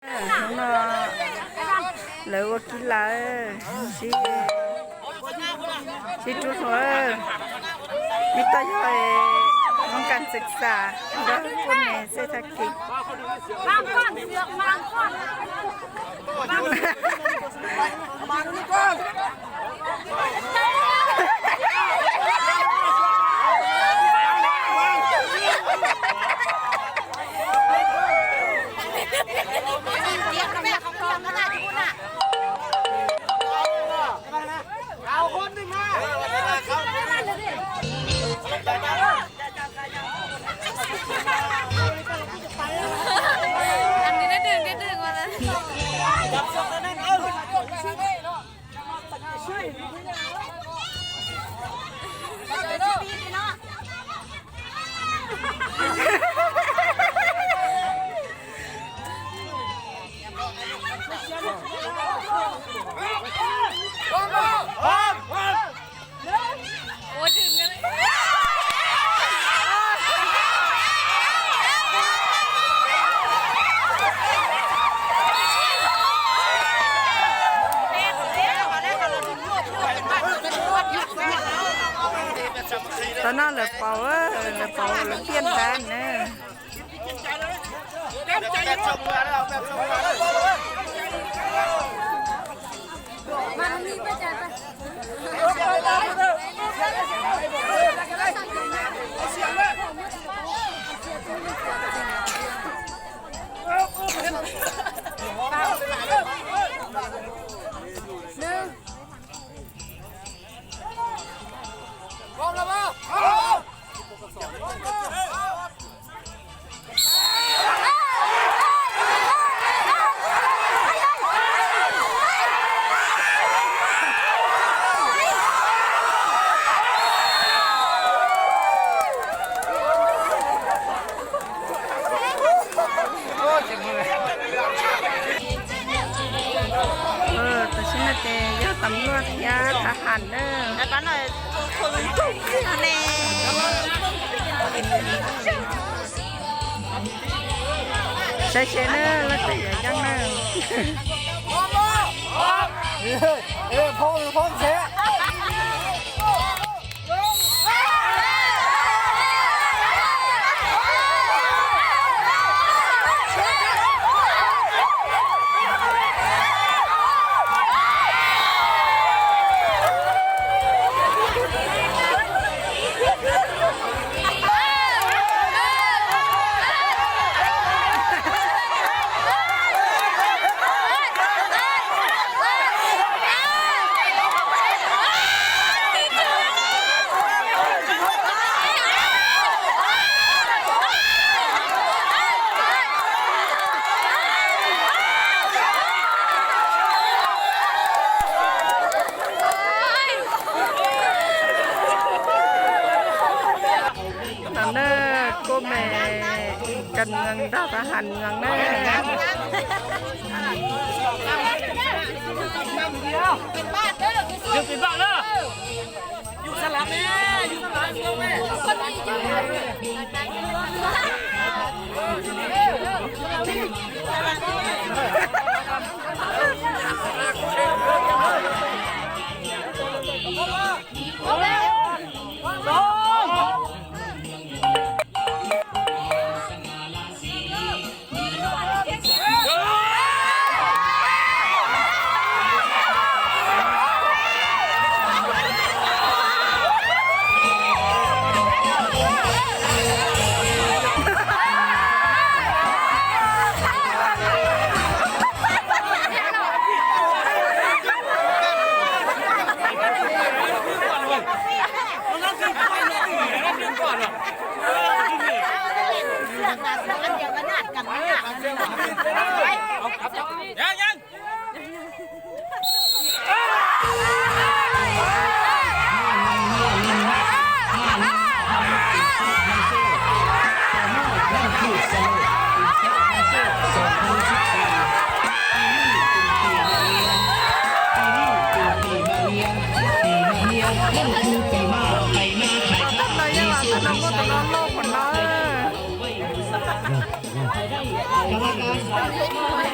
nó lỡ kí là chỉ chút thôi mi ta rồi mongการศึกษาแล้วคนในเศรษฐกิจบางคนเสือกบางคนมาดูนี่ก่อนตอนนั้นเลยเป่าเลยเปลี่ยนแทนเนี่ยแบบชมมาแล้วแบบชมมาแล้วมันมีประจันไปพร้อมแล้วมั้ยแต่ฉันน่ะเตะยอดตำรวจยาทหารเนอะแล้วก็หน่อยแน่ใช่เชนเนอร์แล้วแต่ยังเนอะพ่อเชะcô mẹ cần ngừng ra ta hành ngừng đấy được bạn đó dùng sẵn lắm nè dùng sẵnยังกรรม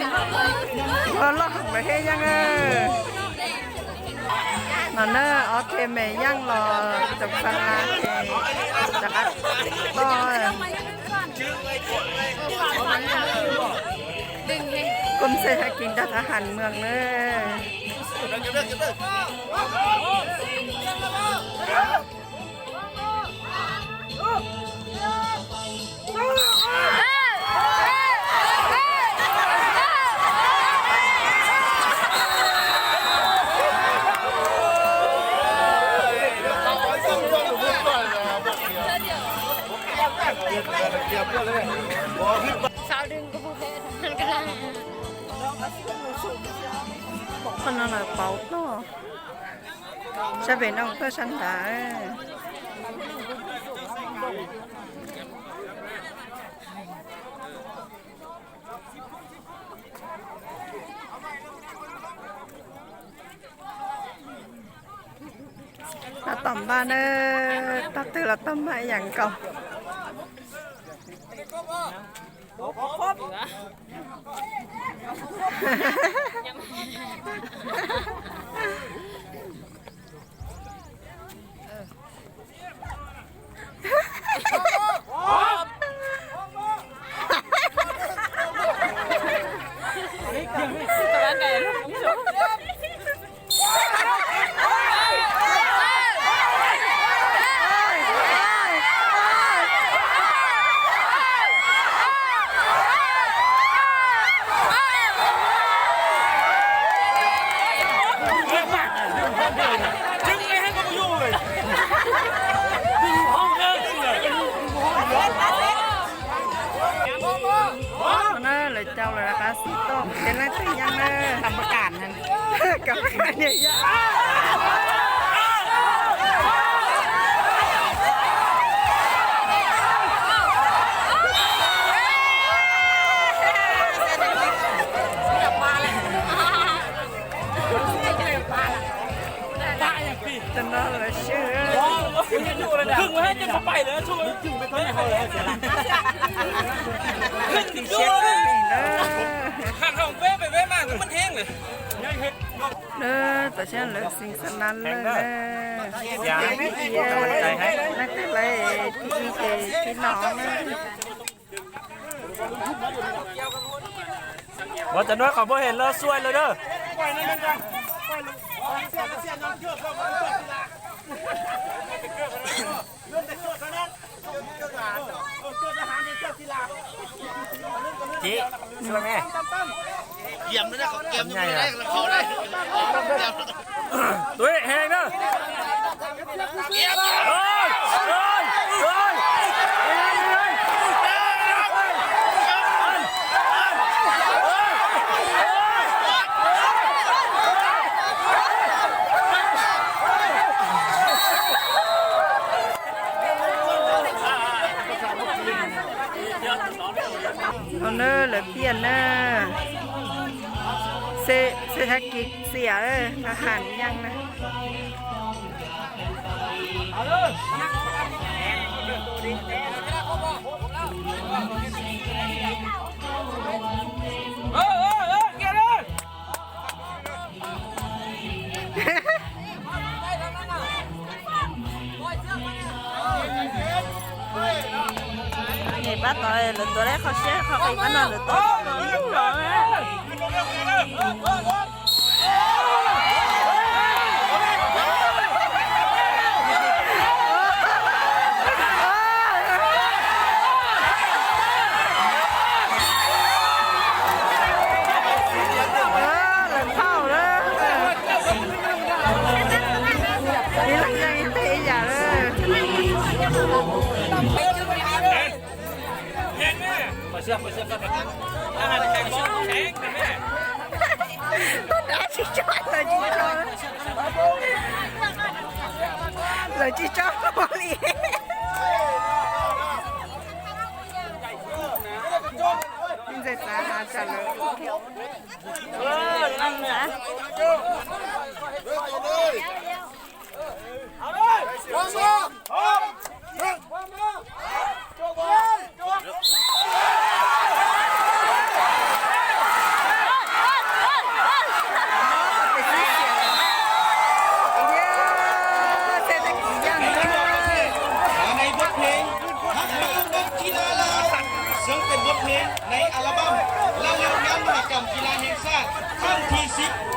การ mà thế nhang nó nè ở thêm mày nhang lò chụp phăng lá thì chặt to con sẽ hayกินแต่อาหารเมืองเนsao đừng có phụ hệ thằng cái nàyคนอะไรเป่าต่อจะเป็นน้องเพื่อฉันได้เราต่อมบ้านเออตัดตื่นเราต่อมมาอย่างเก่าเจ้าเลยนะคะสีต้มเป็นอะไรที่ยังเลยทำประกาศนั่นกับประกาศเนี่ยยจะน่าเลยเชื่อขึ้นไว้ให้จะไปเลยช่วยถึงไปเท่าไหร่เขาเลยขึ้นถึงด้วยหันห้องเว้ไปเว้มามันแห้งเลยแต่เช่นเลยสิ่งสนั้นเลยอย่าใจให้นักเตะเลยที่น้องว่าจะน้อยเขาบ่เห็นแล้วช่วยเลยเด้อจีช่วยแม่เยี่ยมเลยนะเขาเกมยังไม่ได้เขาได้ด้วยแหงเด้อโอ้ยโอ้ยโอ้ยเอาเนอเลยเปลี่ยนเนอเศรษฐกิจเสียเลยอาหารยังนะbắt rồi lầnตัวแรกเขาเชื่อเขาไปมันนอนหรือตัวยุ่งหรอแม่เข้าเลยนี่ลังยังเตะอย่าเลยเชื่อกันอาหารแข็งแข็งแม่ต้นอาชีพเลยจีจอยเลยจีจอยบอลีนี่จะสาหัสเลยนั่งนะเอาเลยวางมือวางมือจบเลยจบ ทเพลงในอัลบั้มละเล่นงานมหกรรมกีฬาแห่งชาติครั้งที่10